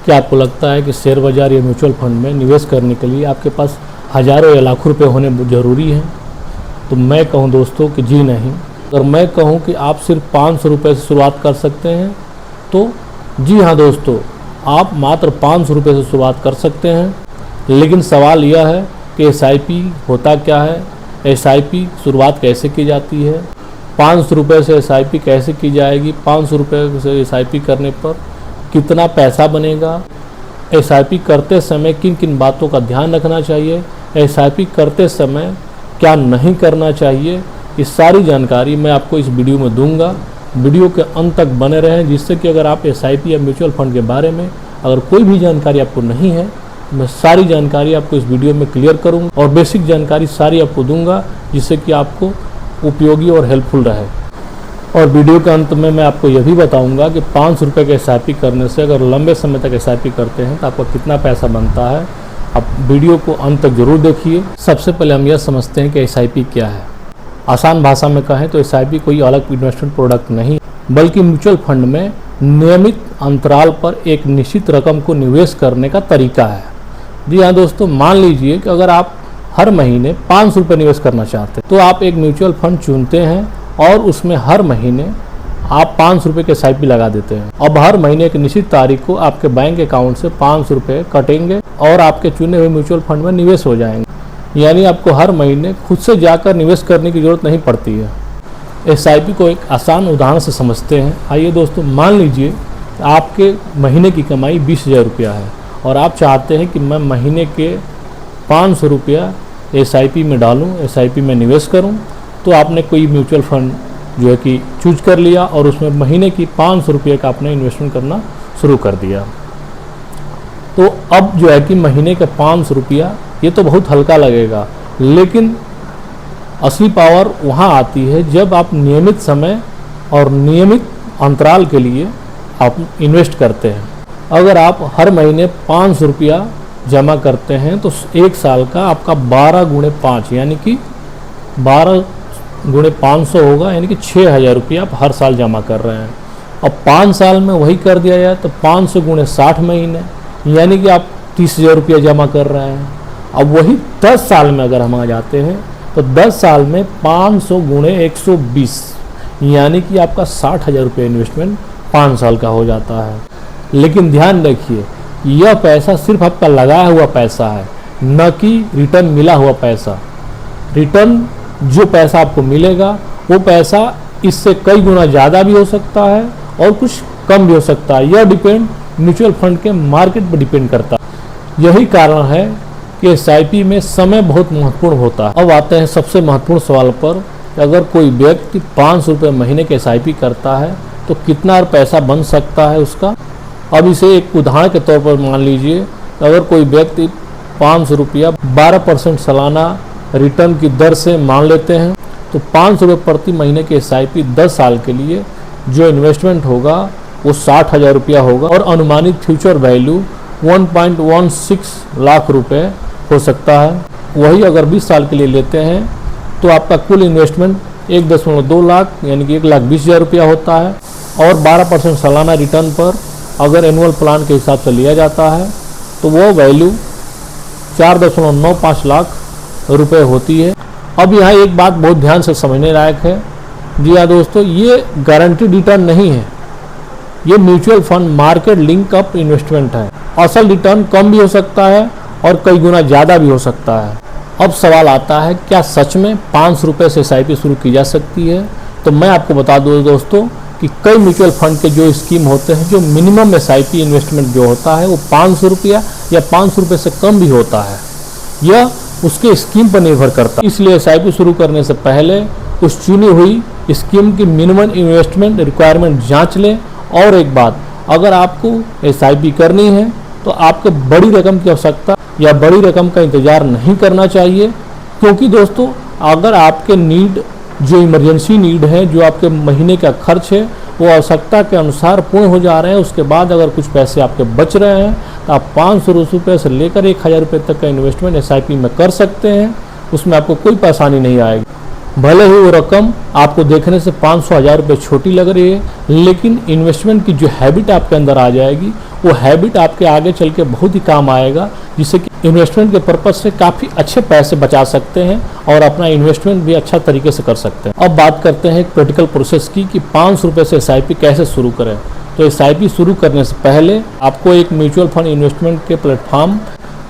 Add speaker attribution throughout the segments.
Speaker 1: क्या आपको लगता है कि शेयर बाज़ार या म्यूचुअल फंड में निवेश करने के लिए आपके पास हज़ारों या लाखों रुपए होने ज़रूरी हैं? तो मैं कहूं दोस्तों कि जी नहीं। अगर मैं कहूं कि आप सिर्फ 500 रुपये से शुरुआत कर सकते हैं तो जी हाँ दोस्तों, आप मात्र 500 रुपये से शुरुआत कर सकते हैं। लेकिन सवाल यह है कि SIP होता क्या है, SIP शुरुआत कैसे की जाती है, 500 रुपये से SIP कैसे की जाएगी, 500 रुपये से SIP करने पर कितना पैसा बनेगा, SIP करते समय किन किन बातों का ध्यान रखना चाहिए, SIP करते समय क्या नहीं करना चाहिए, ये सारी जानकारी मैं आपको इस वीडियो में दूंगा। वीडियो के अंत तक बने रहें, जिससे कि अगर आप SIP या म्यूचुअल फंड के बारे में अगर कोई भी जानकारी आपको नहीं है, मैं सारी जानकारी आपको इस वीडियो में क्लियर करूंगा और बेसिक जानकारी सारी आपको दूंगा, जिससे कि आपको उपयोगी और हेल्पफुल रहे। और वीडियो के अंत में मैं आपको यह भी बताऊंगा कि 500 रुपये के SIP करने से अगर लंबे समय तक SIP करते हैं तो आपको कितना पैसा बनता है। आप वीडियो को अंत तक जरूर देखिए। सबसे पहले हम यह समझते हैं कि SIP क्या है। आसान भाषा में कहें तो SIP कोई अलग इन्वेस्टमेंट प्रोडक्ट नहीं, बल्कि म्यूचुअल फंड में नियमित अंतराल पर एक निश्चित रकम को निवेश करने का तरीका है। जी हाँ दोस्तों, मान लीजिए कि अगर आप हर महीने 500 रुपये निवेश करना चाहते हैं तो आप एक म्यूचुअल फंड चुनते हैं और उसमें हर महीने आप 500 रुपये के SIP लगा देते हैं। अब हर महीने एक निश्चित तारीख को आपके बैंक अकाउंट से 500 रुपये कटेंगे और आपके चुने हुए म्यूचुअल फंड में निवेश हो जाएंगे। यानी आपको हर महीने खुद से जाकर निवेश करने की ज़रूरत नहीं पड़ती है। SIP को एक आसान उदाहरण से समझते हैं। आइए दोस्तों, मान लीजिए आपके महीने की कमाई 20,000 रुपया है और आप चाहते हैं कि मैं महीने के 500 रुपया SIP में डालूँ, SIP में निवेश करूँ। तो आपने कोई म्यूचुअल फंड जो है कि चूज कर लिया और उसमें महीने की 500 रुपये का आपने इन्वेस्टमेंट करना शुरू कर दिया। तो अब जो है कि महीने के 500 रुपया, ये तो बहुत हल्का लगेगा, लेकिन असली पावर वहाँ आती है जब आप नियमित समय और नियमित अंतराल के लिए आप इन्वेस्ट करते हैं। अगर आप हर महीने 500 रुपया जमा करते हैं तो एक साल का आपका 12 गुणे 5 यानी कि 12 गुणे 500 होगा, यानी कि 6,000 रुपया आप हर साल जमा कर रहे हैं। अब 5 साल में वही कर दिया जाए तो 500 गुणे 60 महीने, यानी कि आप 30,000 रुपया जमा कर रहे हैं। अब वही 10 साल में अगर हम आ जाते हैं तो 10 साल में 500 गुणे 120, यानी कि आपका 60,000 रुपये इन्वेस्टमेंट 5 साल का हो जाता है। लेकिन ध्यान रखिए, यह पैसा सिर्फ आपका लगाया हुआ पैसा है, न कि रिटर्न मिला हुआ पैसा। रिटर्न जो पैसा आपको मिलेगा वो पैसा इससे कई गुना ज़्यादा भी हो सकता है और कुछ कम भी हो सकता है। यह डिपेंड म्यूचुअल फंड के मार्केट पर डिपेंड करता है। यही कारण है कि SIP में समय बहुत महत्वपूर्ण होता है। अब आते हैं सबसे महत्वपूर्ण सवाल पर, अगर कोई व्यक्ति 500 रुपये महीने के SIP करता है तो कितना पैसा बन सकता है उसका। अब इसे एक उदाहरण के तौर पर मान लीजिए, अगर कोई व्यक्ति 500 रुपया 12% सालाना रिटर्न की दर से मान लेते हैं तो 500 रुपये प्रति महीने के SIP 10 साल के लिए जो इन्वेस्टमेंट होगा वो 60,000 रुपया होगा और अनुमानित फ्यूचर वैल्यू 1.16 लाख रुपए हो सकता है। वही अगर 20 साल के लिए लेते हैं तो आपका कुल इन्वेस्टमेंट 1.2 लाख यानी कि 1,20,000 रुपया होता है और 12% सालाना रिटर्न पर अगर एनुअल प्लान के हिसाब से लिया जाता है तो वो वैल्यू 4.95 लाख रुपए होती है। अब यहाँ एक बात बहुत ध्यान से समझने लायक है। जी हाँ दोस्तों, ये गारंटीड रिटर्न नहीं है, ये mutual fund market link up investment है। असल रिटर्न कम भी हो सकता है और कई गुना ज़्यादा भी हो सकता है। अब सवाल आता है, क्या सच में 500 रुपये से SIP शुरू की जा सकती है? तो मैं आपको बता दूँ दोस्तों कि कई म्यूचुअल फंड के जो स्कीम होते हैं, जो मिनिमम SIP इन्वेस्टमेंट जो होता है वो 500 रुपया या 500 रुपये से कम भी होता है। यह उसके स्कीम पर निर्भर करता है। इसलिए SIP शुरू करने से पहले उस चुनी हुई स्कीम की मिनिमम इन्वेस्टमेंट रिक्वायरमेंट जांच लें। और एक बात, अगर आपको SIP करनी है तो आपको बड़ी रकम की आवश्यकता या बड़ी रकम का इंतज़ार नहीं करना चाहिए, क्योंकि दोस्तों अगर आपके नीड जो इमरजेंसी नीड है, जो आपके महीने का खर्च है, वो आवश्यकता के अनुसार पूर्ण हो जा रहे हैं, उसके बाद अगर कुछ पैसे आपके बच रहे हैं तो आप 500 रुपये से लेकर 1,000 रुपये तक का इन्वेस्टमेंट SIP में कर सकते हैं। उसमें आपको कोई परेशानी नहीं आएगी। भले ही वो रकम आपको देखने से 500-1000 रुपये छोटी लग रही है, लेकिन इन्वेस्टमेंट की जो हैबिट आपके अंदर आ जाएगी, वो हैबिट आपके आगे चल के बहुत ही काम आएगा, जिससे कि इन्वेस्टमेंट के पर्पज से काफ़ी अच्छे पैसे बचा सकते हैं और अपना इन्वेस्टमेंट भी अच्छा तरीके से कर सकते हैं। अब बात करते हैं एक प्रैक्टिकल प्रोसेस की कि 500 रुपये से SIP कैसे शुरू करें। तो SIP शुरू करने से पहले आपको एक म्यूचुअल फंड इन्वेस्टमेंट के प्लेटफॉर्म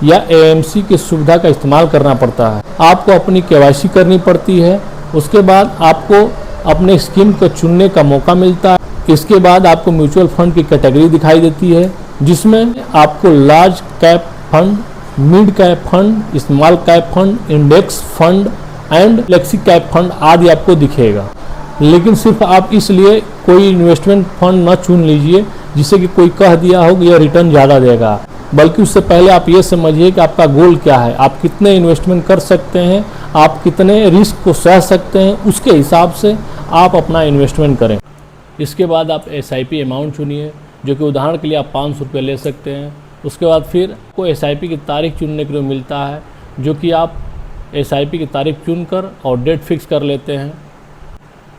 Speaker 1: या AMC की सुविधा का इस्तेमाल करना पड़ता है। आपको अपनी KYC करनी पड़ती है, उसके बाद आपको अपने स्कीम को चुनने का मौका मिलता है। इसके बाद आपको म्यूचुअल फंड की कैटेगरी दिखाई देती है, जिसमें आपको large cap fund, mid cap fund, small cap fund, index fund and flexi cap fund आदि आपको दिखेगा। लेकिन सिर्फ आप इसलिए कोई इन्वेस्टमेंट फंड न चुन लीजिए जिससे कि कोई कह दिया हो कि यह रिटर्न ज़्यादा देगा, बल्कि उससे पहले आप ये समझिए कि आपका गोल क्या है, आप कितने इन्वेस्टमेंट कर सकते हैं, आप कितने रिस्क को सह सकते हैं, उसके हिसाब से आप अपना इन्वेस्टमेंट करें। इसके बाद आप SIP अमाउंट चुनिए, जो कि उदाहरण के लिए आप 500 रुपये ले सकते हैं। उसके बाद फिर आपको SIP की तारीख चुनने के लिए मिलता है, जो कि आप SIP की तारीख चुनकर और डेट फिक्स कर लेते हैं।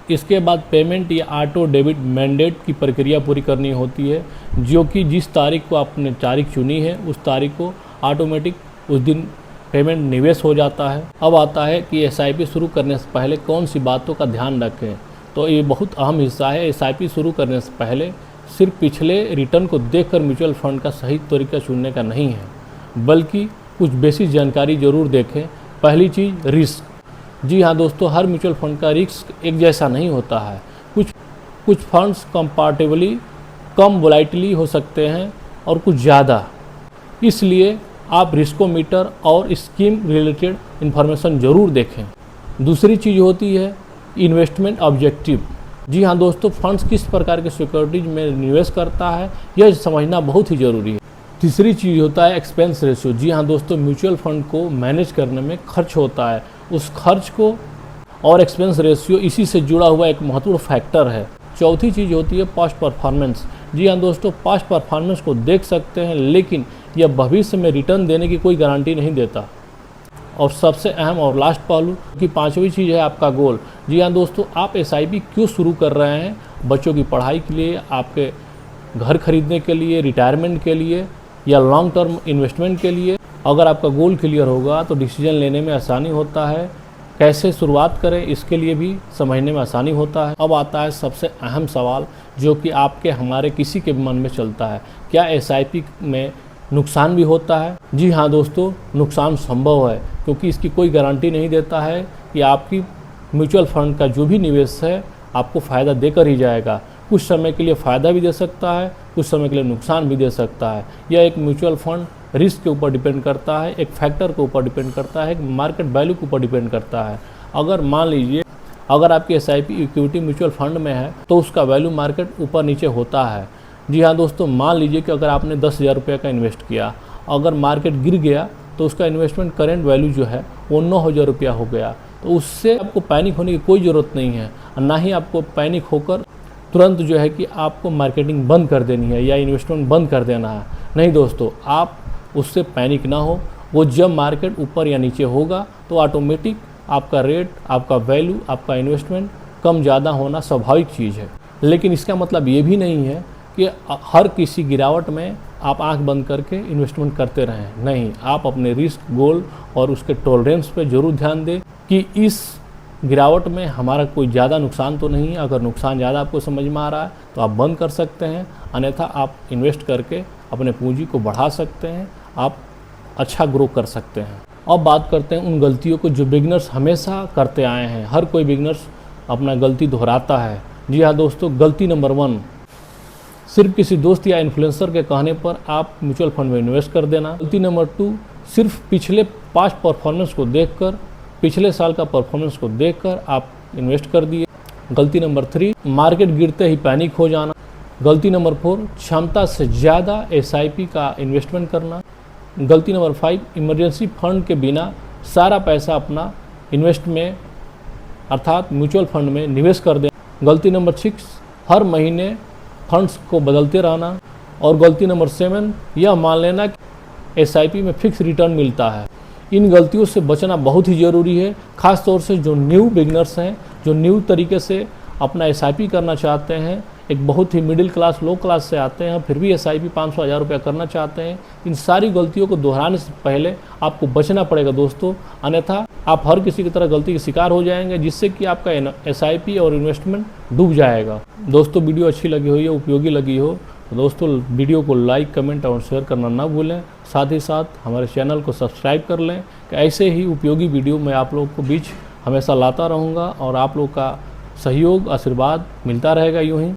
Speaker 1: इसके बाद पेमेंट या ऑटो डेबिट मैंडेट की प्रक्रिया पूरी करनी होती है, जो कि जिस तारीख को आपने तारीख चुनी है उस तारीख को ऑटोमेटिक उस दिन पेमेंट निवेश हो जाता है। अब आता है कि SIP शुरू करने से पहले कौन सी बातों का ध्यान रखें। तो ये बहुत अहम हिस्सा है। SIP शुरू करने से पहले सिर्फ पिछले रिटर्न को देखकर म्यूचुअल फंड का सही तरीका चुनने का नहीं है, बल्कि कुछ बेसिक जानकारी जरूर देखें। पहली चीज़, रिस्क। जी हाँ दोस्तों, हर म्यूचुअल फंड का रिस्क एक जैसा नहीं होता है। कुछ फंड्स कंपैरेटिवली कम वोलेटिलिटी हो सकते हैं और कुछ ज़्यादा, इसलिए आप रिस्कोमीटर और स्कीम रिलेटेड इन्फॉर्मेशन ज़रूर देखें। दूसरी चीज़ होती है इन्वेस्टमेंट ऑब्जेक्टिव। जी हाँ दोस्तों, फंड्स किस प्रकार के सिक्योरिटीज में निवेश करता है यह समझना बहुत ही ज़रूरी है। तीसरी चीज़ होता है एक्सपेंस रेशियो। जी हाँ दोस्तों, म्यूचुअल फंड को मैनेज करने में खर्च होता है, उस खर्च को और एक्सपेंस रेशियो इसी से जुड़ा हुआ एक महत्वपूर्ण फैक्टर है। चौथी चीज़ होती है पास्ट परफॉर्मेंस। जी हाँ दोस्तों, पास्ट परफॉर्मेंस को देख सकते हैं, लेकिन यह भविष्य में रिटर्न देने की कोई गारंटी नहीं देता। और सबसे अहम और लास्ट पहलू कि पांचवी चीज़ है आपका गोल। जी हाँ दोस्तों, आप SIP क्यों शुरू कर रहे हैं? बच्चों की पढ़ाई के लिए, आपके घर खरीदने के लिए, रिटायरमेंट के लिए या लॉन्ग टर्म इन्वेस्टमेंट के लिए। अगर आपका गोल क्लियर होगा तो डिसीजन लेने में आसानी होता है, कैसे शुरुआत करें इसके लिए भी समझने में आसानी होता है। अब आता है सबसे अहम सवाल, जो कि आपके हमारे किसी के मन में चलता है, क्या SIP में नुकसान भी होता है? जी हाँ दोस्तों, नुकसान संभव है, क्योंकि इसकी कोई गारंटी नहीं देता है कि आपकी म्यूचुअल फंड का जो भी निवेश है आपको फ़ायदा देकर ही जाएगा। कुछ समय के लिए फ़ायदा भी दे सकता है, कुछ समय के लिए नुकसान भी दे सकता है। यह एक म्यूचुअल फंड रिस्क के ऊपर डिपेंड करता है, एक फैक्टर के ऊपर डिपेंड करता है, एक मार्केट वैल्यू के ऊपर डिपेंड करता है। अगर मान लीजिए अगर आपकी SIP इक्विटी म्यूचुअल फंड में है तो उसका वैल्यू मार्केट ऊपर नीचे होता है। जी हाँ दोस्तों, मान लीजिए कि अगर आपने 10,000 रुपये का इन्वेस्ट किया, अगर मार्केट गिर गया तो उसका इन्वेस्टमेंट करेंट वैल्यू जो है वो 9,000 रुपया हो गया। तो उससे आपको पैनिक होने की कोई ज़रूरत नहीं है, ना ही आपको पैनिक होकर तुरंत जो है कि आपको मार्केटिंग बंद कर देनी है या इन्वेस्टमेंट बंद कर देना है। नहीं दोस्तों, आप उससे पैनिक ना हो। वो जब मार्केट ऊपर या नीचे होगा तो ऑटोमेटिक आपका रेट, आपका वैल्यू, आपका इन्वेस्टमेंट कम ज़्यादा होना स्वाभाविक चीज़ है। लेकिन इसका मतलब ये भी नहीं है कि हर किसी गिरावट में आप आंख बंद करके इन्वेस्टमेंट करते रहें। नहीं, आप अपने रिस्क, गोल और उसके टॉलरेंस पे ज़रूर ध्यान दें कि इस गिरावट में हमारा कोई ज़्यादा नुकसान तो नहीं है। अगर नुकसान ज़्यादा आपको समझ में आ रहा है तो आप बंद कर सकते हैं, अन्यथा आप इन्वेस्ट करके अपने पूंजी को बढ़ा सकते हैं, आप अच्छा ग्रो कर सकते हैं। अब बात करते हैं उन गलतियों को जो बिगनर्स हमेशा करते आए हैं। हर कोई बिगनर्स अपना गलती दोहराता है। जी हाँ दोस्तों, गलती नंबर 1, सिर्फ किसी दोस्त या इन्फ्लुएंसर के कहने पर आप म्यूचुअल फंड में इन्वेस्ट कर देना। गलती नंबर 2, सिर्फ पिछले पास्ट परफॉर्मेंस को देखकर, पिछले साल का परफॉर्मेंस को देखकर आप इन्वेस्ट कर दिए। गलती नंबर 3, मार्केट गिरते ही पैनिक हो जाना। गलती नंबर 4, क्षमता से ज़्यादा SIP का इन्वेस्टमेंट करना। गलती नंबर 5, इमरजेंसी फंड के बिना सारा पैसा अपना इन्वेस्ट में अर्थात म्यूचुअल फंड में निवेश कर देना। गलती नंबर 6, हर महीने फंड्स को बदलते रहना। और गलती नंबर 7, यह मान लेना कि SIP में फिक्स रिटर्न मिलता है। इन गलतियों से बचना बहुत ही ज़रूरी है, ख़ास तौर से जो न्यू बिगनर्स हैं, जो न्यू तरीके से अपना एसआईपी करना चाहते हैं, एक बहुत ही मिडिल क्लास लो क्लास से आते हैं, फिर भी एसआईपी 500-1000 रुपया करना चाहते हैं। इन सारी गलतियों को दोहराने से पहले आपको बचना पड़ेगा दोस्तों, अन्यथा आप हर किसी की तरह गलती के शिकार हो जाएंगे, जिससे कि आपका एसआईपी और इन्वेस्टमेंट डूब जाएगा। दोस्तों वीडियो अच्छी लगी हो या उपयोगी लगी हो तो दोस्तों वीडियो को लाइक, कमेंट और शेयर करना ना भूलें। साथ ही साथ हमारे चैनल को सब्सक्राइब कर लें कि ऐसे ही उपयोगी वीडियो मैं आप लोगों को बीच हमेशा लाता रहूँगा और आप लोग का सहयोग, आशीर्वाद मिलता रहेगा यूँ ही।